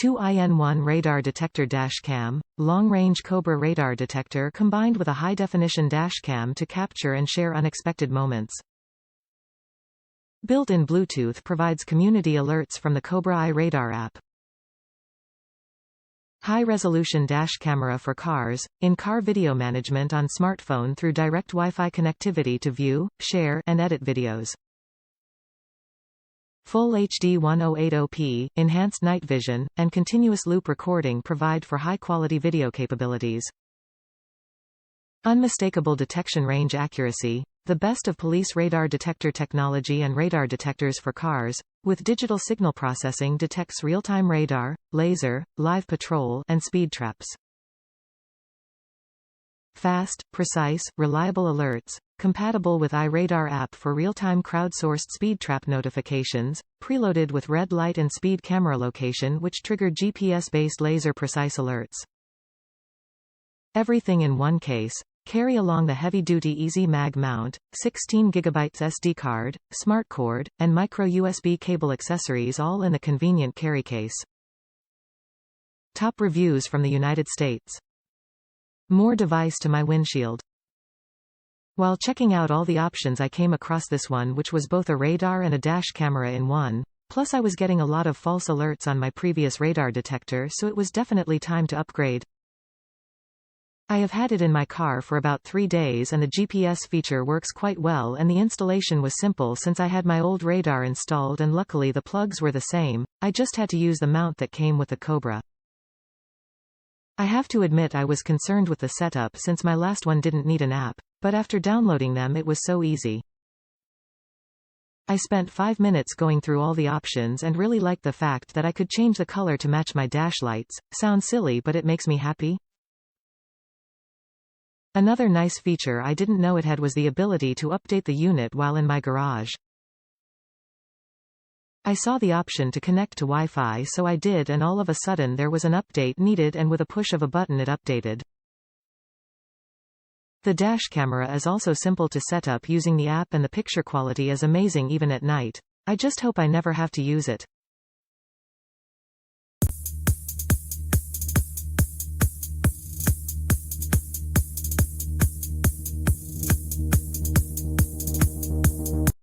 2IN1 Radar Detector Dash Cam, long-range Cobra radar detector combined with a high-definition dash cam to capture and share unexpected moments. Built-in Bluetooth provides community alerts from the Cobra iRadar app. High-resolution dash camera for cars, in-car video management on smartphone through direct Wi-Fi connectivity to view, share, and edit videos. Full HD 1080p, enhanced night vision, and continuous loop recording provide for high-quality video capabilities. Unmistakable detection range accuracy, the best of police radar detector technology and radar detectors for cars, with digital signal processing detects real-time radar, laser, live patrol, and speed traps. Fast, precise, reliable alerts, compatible with iRadar app for real-time crowdsourced speed trap notifications, preloaded with red light and speed camera location which trigger GPS-based laser-precise alerts. Everything in one case. Carry along the heavy-duty Easy Mag mount, 16GB SD card, SmartCord, and micro USB cable accessories all in the convenient carry case. Top reviews from the United States. More device to my windshield. While checking out all the options I came across this one which was both a radar and a dash camera in one, plus I was getting a lot of false alerts on my previous radar detector so it was definitely time to upgrade. I have had it in my car for about 3 days and the GPS feature works quite well and the installation was simple since I had my old radar installed and luckily the plugs were the same, I just had to use the mount that came with the Cobra. I have to admit I was concerned with the setup since my last one didn't need an app, but after downloading them it was so easy. I spent 5 minutes going through all the options and really liked the fact that I could change the color to match my dash lights. Sounds silly but it makes me happy. Another nice feature I didn't know it had was the ability to update the unit while in my garage. I saw the option to connect to Wi-Fi so I did and all of a sudden there was an update needed and with a push of a button it updated. The dash camera is also simple to set up using the app and the picture quality is amazing even at night. I just hope I never have to use it.